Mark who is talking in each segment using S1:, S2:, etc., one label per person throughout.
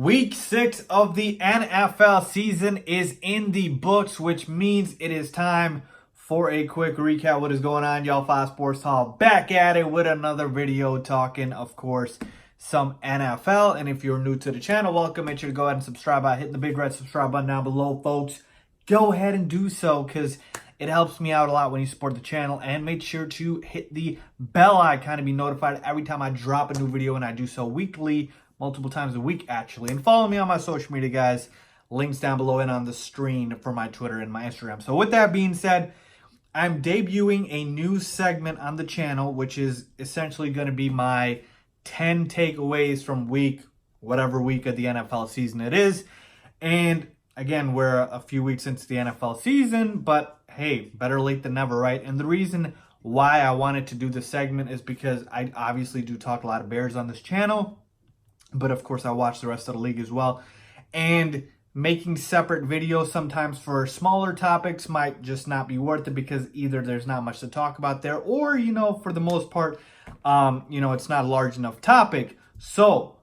S1: Week 6 of the NFL season is in the books, which means it is time for a quick recap. What is going on, y'all? Five Sports Hall back at it with another video talking, of course, some NFL. And if you're new to the channel, welcome. Make sure to go ahead and subscribe by hitting the big red subscribe button down below, folks. Go ahead and do so because it helps me out a lot when you support the channel. And make sure to hit the bell icon to be notified every time I drop a new video, and I do so weekly, multiple times a week actually. And follow me on my social media, guys. Links down below and on the screen for my Twitter and my Instagram. So with that being said, I'm debuting a new segment on the channel, which is essentially going to be my 10 takeaways from whatever week of the NFL season it is. And again, we're a few weeks into the NFL season, but hey, better late than never, right? And the reason why I wanted to do this segment is because I obviously do talk a lot of Bears on this channel, but of course I watch the rest of the league as well. And making separate videos sometimes for smaller topics might just not be worth it because either there's not much to talk about there, or, you know, for the most part, it's not a large enough topic. So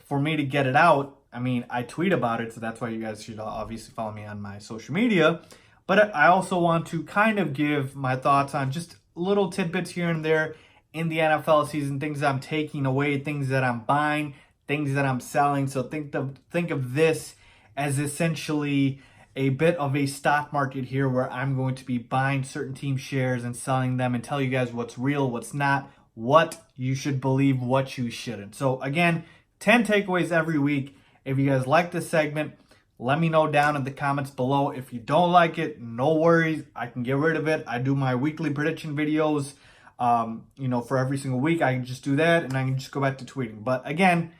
S1: for me to get it out, I mean, I tweet about it, so that's why you guys should obviously follow me on my social media. But I also want to kind of give my thoughts on just little tidbits here and there in the NFL season, things I'm taking away, things that I'm buying, things that I'm selling. So think of this as essentially a bit of a stock market here, where I'm going to be buying certain team shares and selling them and tell you guys what's real, what's not, what you should believe, what you shouldn't. So again, 10 takeaways every week. If you guys like this segment, let me know down in the comments below. If you don't like it, no worries. I can get rid of it. I do my weekly prediction videos, for every single week. I can just do that and I can just go back to tweeting. But again,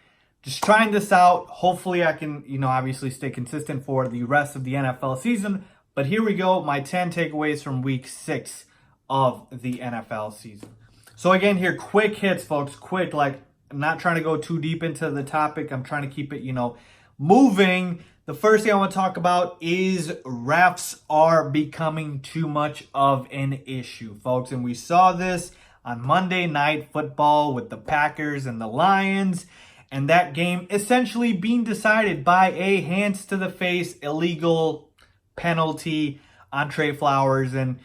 S1: just trying this out. Hopefully I can, obviously stay consistent for the rest of the NFL season. But here we go, my 10 takeaways from week 6 of the NFL season. So again, here, quick hits, folks. Quick, like, I'm not trying to go too deep into the topic. I'm trying to keep it, moving. The first thing I want to talk about is refs are becoming too much of an issue, folks. And we saw this on Monday Night Football with the Packers and the Lions. And that game essentially being decided by a hands to the face illegal penalty on Trey Flowers. And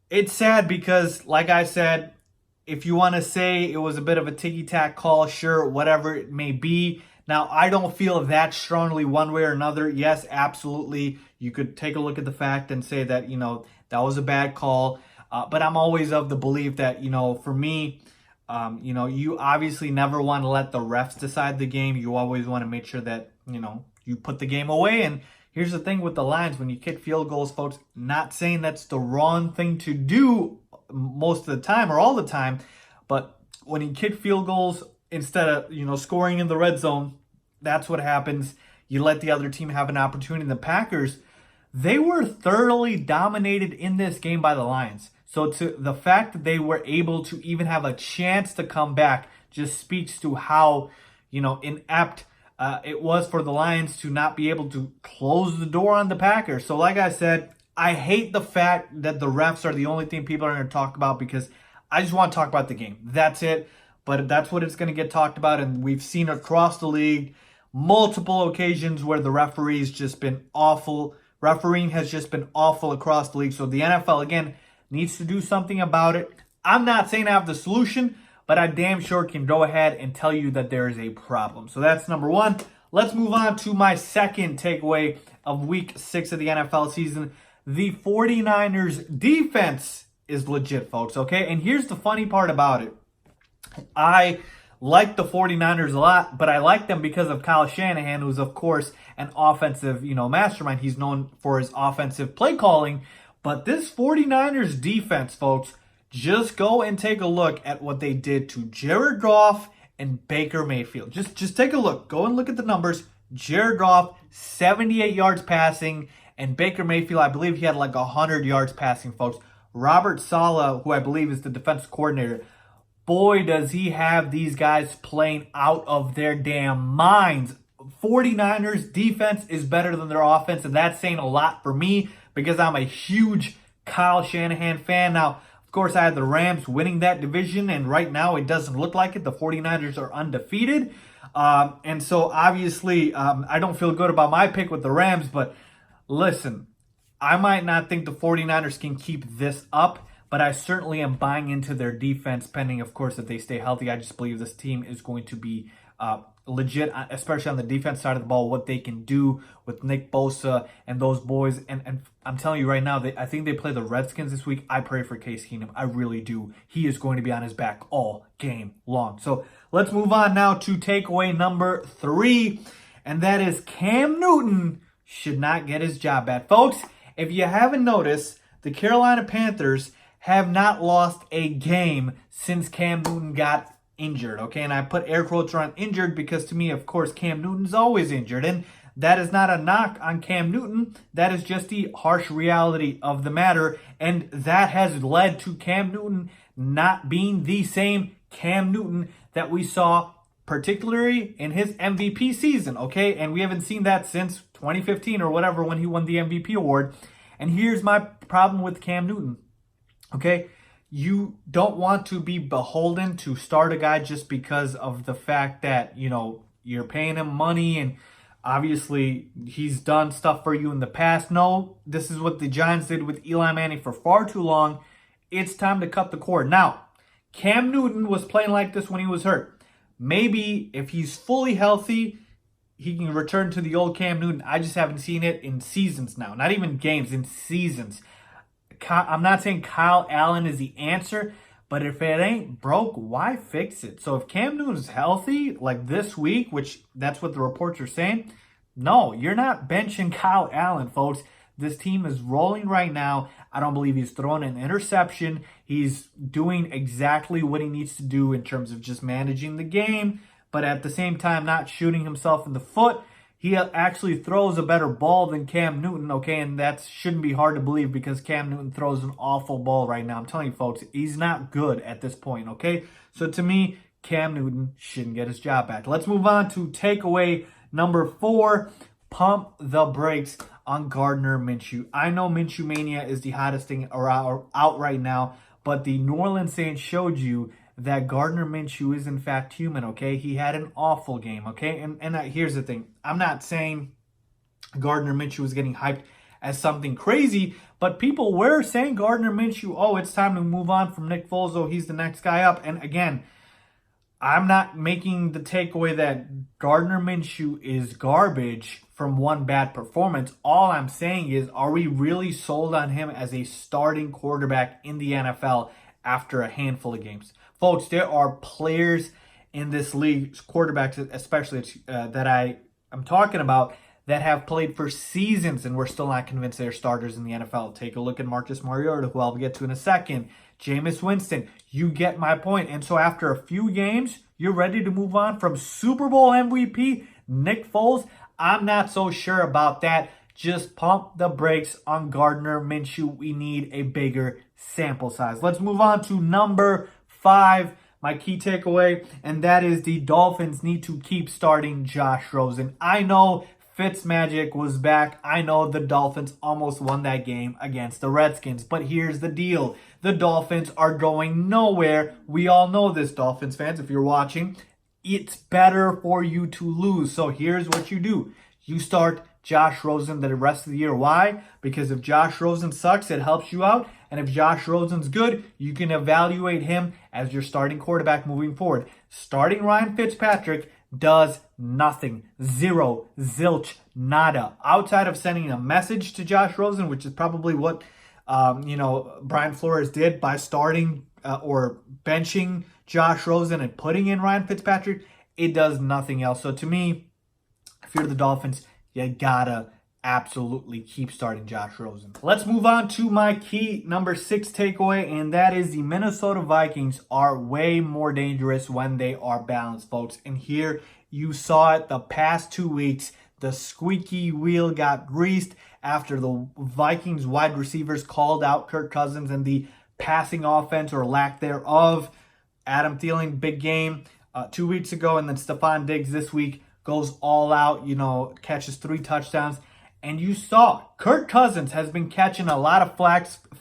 S1: it's sad because, like I said, if you want to say it was a bit of a ticky-tack call, sure, whatever it may be. Now, I don't feel that strongly one way or another. Yes, absolutely. You could take a look at the fact and say that, that was a bad call. But I'm always of the belief that, for me, you obviously never want to let the refs decide the game. You always want to make sure that, you put the game away. And here's the thing with the Lions, when you kick field goals, folks, not saying that's the wrong thing to do most of the time or all the time, but when you kick field goals, instead of, scoring in the red zone, that's what happens. You let the other team have an opportunity. The Packers, they were thoroughly dominated in this game by the Lions. So to the fact that they were able to even have a chance to come back just speaks to how, inept it was for the Lions to not be able to close the door on the Packers. So like I said, I hate the fact that the refs are the only thing people are going to talk about, because I just want to talk about the game. That's it. But that's what it's going to get talked about. And we've seen across the league multiple occasions where the referee's just been awful. Refereeing has just been awful across the league. So the NFL, again, needs to do something about it. I'm not saying I have the solution, but I damn sure can go ahead and tell you that there is a problem. So that's number one. Let's move on to my second takeaway of week 6 of the NFL season. The 49ers defense is legit, folks, okay? And here's the funny part about it. I like the 49ers a lot, but I like them because of Kyle Shanahan, who's, of course, an offensive, mastermind. He's known for his offensive play calling. But this 49ers defense, folks, just go and take a look at what they did to Jared Goff and Baker Mayfield. Just take a look. Go and look at the numbers. Jared Goff, 78 yards passing, and Baker Mayfield, I believe he had like 100 yards passing, folks. Robert Saleh, who I believe is the defensive coordinator, boy, does he have these guys playing out of their damn minds. 49ers defense is better than their offense, and that's saying a lot for me because I'm a huge Kyle Shanahan fan. Now, of course, I had the Rams winning that division, and right now it doesn't look like it. The 49ers are undefeated. And so obviously, I don't feel good about my pick with the Rams, but listen, I might not think the 49ers can keep this up, but I certainly am buying into their defense, pending, of course, that they stay healthy. I just believe this team is going to be legit, especially on the defense side of the ball, what they can do with Nick Bosa and those boys. And I'm telling you right now, I think they play the Redskins this week. I pray for Case Keenum. I really do. He is going to be on his back all game long. So let's move on now to takeaway number 3, and that is Cam Newton should not get his job back. Folks, if you haven't noticed, the Carolina Panthers have not lost a game since Cam Newton got injured, okay? And I put air quotes around injured because to me, of course, Cam Newton's always injured. And that is not a knock on Cam Newton. That is just the harsh reality of the matter. And that has led to Cam Newton not being the same Cam Newton that we saw particularly in his MVP season, okay? And we haven't seen that since 2015 or whatever when he won the MVP award. And here's my problem with Cam Newton, okay? You don't want to be beholden to start a guy just because of the fact that, you know, you're paying him money and obviously he's done stuff for you in the past. No, this is what the Giants did with Eli Manning for far too long. It's time to cut the cord. Now, Cam Newton was playing like this when he was hurt. Maybe if he's fully healthy, he can return to the old Cam Newton. I just haven't seen it in seasons now. Not even games, in seasons. I'm not saying Kyle Allen is the answer, but if it ain't broke, why fix it? So if Cam Newton's healthy, like this week, which that's what the reports are saying, no, you're not benching Kyle Allen, folks. This team is rolling right now. I don't believe he's throwing an interception. He's doing exactly what he needs to do in terms of just managing the game, but at the same time not shooting himself in the foot. He actually throws a better ball than Cam Newton, okay? And that shouldn't be hard to believe because Cam Newton throws an awful ball right now. I'm telling you, folks, he's not good at this point, okay? So to me, Cam Newton shouldn't get his job back. Let's move on to takeaway number 4. Pump the brakes on Gardner Minshew. I know Minshew Mania is the hottest thing out right now, but the New Orleans Saints showed you that Gardner Minshew is in fact human, okay? He had an awful game, okay? And here's the thing. I'm not saying Gardner Minshew was getting hyped as something crazy, but people were saying Gardner Minshew, oh, it's time to move on from Nick Foles, oh, he's the next guy up. And again, I'm not making the takeaway that Gardner Minshew is garbage from one bad performance. All I'm saying is, are we really sold on him as a starting quarterback in the NFL after a handful of games? Folks, there are players in this league, quarterbacks especially, that I'm talking about, that have played for seasons and we're still not convinced they're starters in the NFL. Take a look at Marcus Mariota, who I'll get to in a second. Jameis Winston, you get my point. And so after a few games, you're ready to move on from Super Bowl MVP Nick Foles? I'm not so sure about that. Just pump the brakes on Gardner Minshew. We need a bigger sample size. Let's move on to number 5, my key takeaway, and that is the Dolphins need to keep starting Josh Rosen. I know Fitzmagic was back. I know the Dolphins almost won that game against the Redskins, but here's the deal. The Dolphins are going nowhere. We all know this, Dolphins fans, if you're watching. It's better for you to lose. So here's what you do. You start Josh Rosen the rest of the year. Why? Because if Josh Rosen sucks, it helps you out. And if Josh Rosen's good, you can evaluate him as your starting quarterback moving forward. Starting Ryan Fitzpatrick does nothing. Zero, zilch, nada. Outside of sending a message to Josh Rosen, which is probably what Brian Flores did by starting or benching Josh Rosen and putting in Ryan Fitzpatrick, it does nothing else. So to me, if you're the Dolphins, you gotta absolutely keep starting Josh Rosen. Let's move on to my key number 6 takeaway, and that is the Minnesota Vikings are way more dangerous when they are balanced, folks. And here you saw it the past 2 weeks. The squeaky wheel got greased after the Vikings wide receivers called out Kirk Cousins and the passing offense or lack thereof. Adam Thielen, big game 2 weeks ago, and then Stephon Diggs this week goes all out, catches 3 touchdowns. And you saw Kirk Cousins has been catching a lot of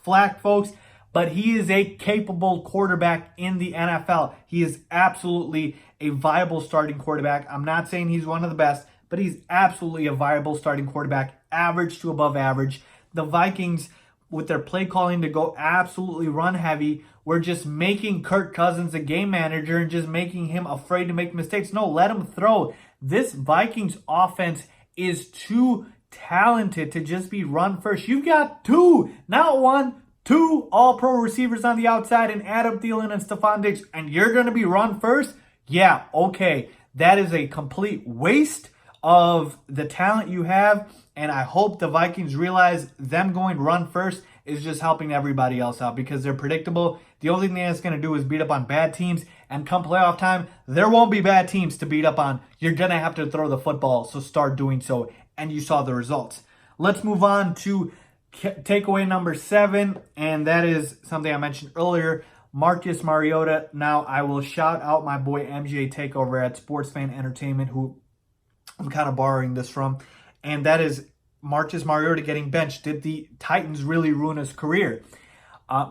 S1: flack, folks, but he is a capable quarterback in the NFL. He is absolutely a viable starting quarterback. I'm not saying he's one of the best, but he's absolutely a viable starting quarterback, average to above average. The Vikings, with their play calling to go absolutely run heavy, were just making Kirk Cousins a game manager and just making him afraid to make mistakes. No, let him throw. This Vikings offense is too talented to just be run first. You've got two, not one, two all-pro receivers on the outside and Adam Thielen and Stephon Diggs, and you're going to be run first? Yeah, okay. That is a complete waste of the talent you have, and I hope the Vikings realize them going run first is just helping everybody else out because they're predictable. The only thing that's going to do is beat up on bad teams, and come playoff time, there won't be bad teams to beat up on. You're going to have to throw the football, so start doing so, and you saw the results. Let's move on to takeaway number 7, and that is something I mentioned earlier, Marcus Mariota. Now, I will shout out my boy MJ Takeover at Sports Fan Entertainment, who I'm kind of borrowing this from, and that is Marcus Mariota getting benched. Did the Titans really ruin his career?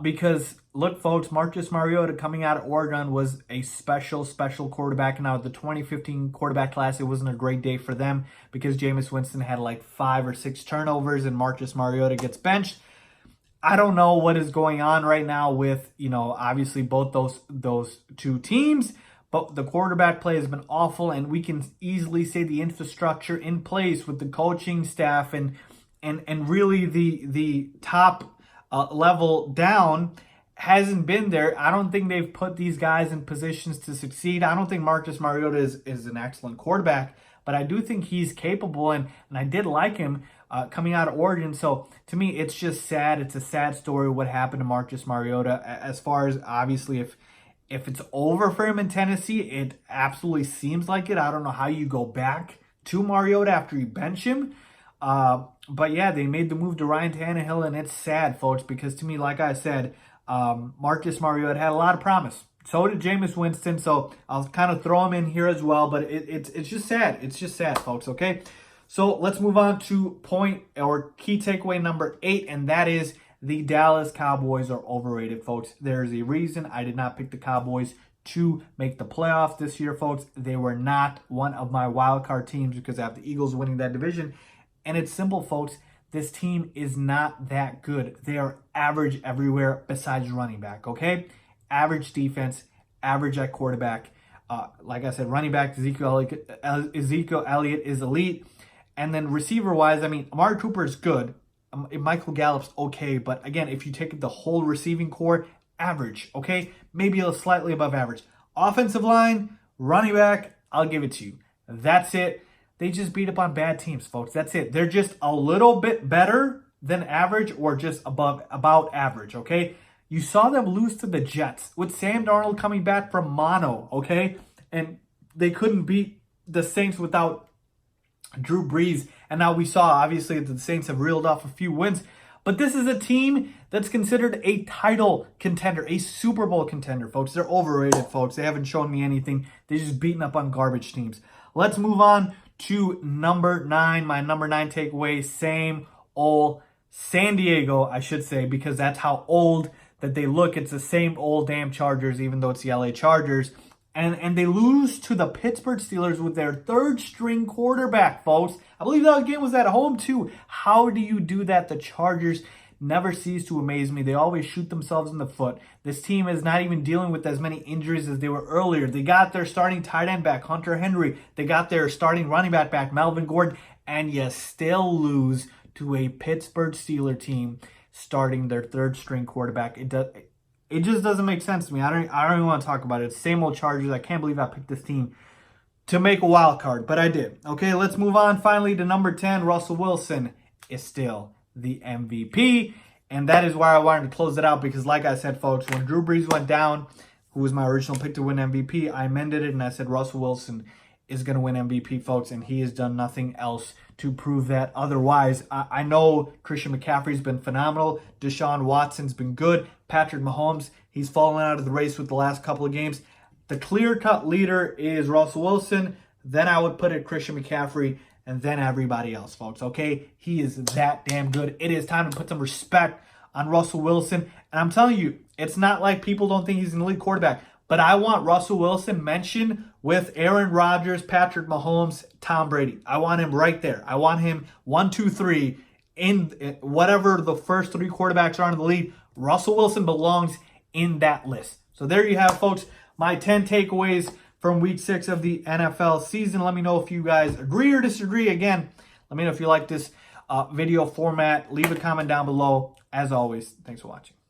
S1: Because, look, folks, Marcus Mariota coming out of Oregon was a special quarterback. Now, the 2015 quarterback class, it wasn't a great day for them because Jameis Winston had like 5 or 6 turnovers and Marcus Mariota gets benched. I don't know what is going on right now with, obviously both those two teams, but the quarterback play has been awful, and we can easily say the infrastructure in place with the coaching staff and really the top level down hasn't been there. I don't think they've put these guys in positions to succeed. I don't think Marcus Mariota is an excellent quarterback, but I do think he's capable, and I did like him coming out of Oregon. So to me, it's just sad. It's a sad story what happened to Marcus Mariota. As far as obviously if it's over for him in Tennessee, it absolutely seems like it. I don't know how you go back to Mariota after you bench him. But yeah, they made the move to Ryan Tannehill, and it's sad, folks, because to me, like I said, Marcus Mariota had a lot of promise. So did Jameis Winston, so I'll kind of throw him in here as well, but it's just sad. It's just sad, folks, okay? So let's move on to key takeaway number 8, and that is the Dallas Cowboys are overrated, folks. There's a reason I did not pick the Cowboys to make the playoffs this year, folks. They were not one of my wild card teams because I have the Eagles winning that division. And it's simple, folks. This team is not that good. They are average everywhere besides running back, okay? Average defense, average at quarterback. Like I said, running back, Ezekiel Elliott is elite. And then receiver-wise, Amari Cooper is good. Michael Gallup's okay, but again, if you take the whole receiving core, average, okay? Maybe a slightly above average. Offensive line, running back, I'll give it to you. That's it. They just beat up on bad teams, folks. That's it. They're just a little bit better than average or just about average, okay? You saw them lose to the Jets with Sam Darnold coming back from mono, okay? And they couldn't beat the Saints without Drew Brees. And now we saw, obviously, that the Saints have reeled off a few wins. But this is a team that's considered a title contender, a Super Bowl contender, folks. They're overrated, folks. They haven't shown me anything. They're just beating up on garbage teams. Let's move on to number 9. My number 9 takeaway, same old San Diego, I should say, because that's how old that they look. It's the same old damn Chargers, even though it's the LA Chargers. And they lose to the Pittsburgh Steelers with their third-string quarterback, folks. I believe that game was at home, too. How do you do that? The Chargers never cease to amaze me. They always shoot themselves in the foot. This team is not even dealing with as many injuries as they were earlier. They got their starting tight end back, Hunter Henry. They got their starting running back, Melvin Gordon. And you still lose to a Pittsburgh Steelers team starting their third-string quarterback. It just doesn't make sense to me. I don't even want to talk about it. Same old Chargers. I can't believe I picked this team to make a wild card, but I did. Okay, let's move on finally to number 10. Russell Wilson is still the MVP, and that is why I wanted to close it out because, like I said, folks, when Drew Brees went down, who was my original pick to win MVP, I amended it and I said Russell Wilson is going to win MVP, folks, and he has done nothing else to prove that otherwise. I know Christian McCaffrey's been phenomenal. Deshaun Watson's been good. Patrick Mahomes, he's fallen out of the race with the last couple of games. The clear-cut leader is Russell Wilson. Then I would put it Christian McCaffrey, and then everybody else, folks, okay? He is that damn good. It is time to put some respect on Russell Wilson. And I'm telling you, it's not like people don't think he's an elite quarterback. But I want Russell Wilson mentioned with Aaron Rodgers, Patrick Mahomes, Tom Brady. I want him right there. I want him 1, 2, 3 in whatever the first 3 quarterbacks are in the league. Russell Wilson belongs in that list. So there you have, folks, my 10 takeaways from week 6 of the NFL season. Let me know if you guys agree or disagree. Again, let me know if you like this video format. Leave a comment down below. As always, thanks for watching.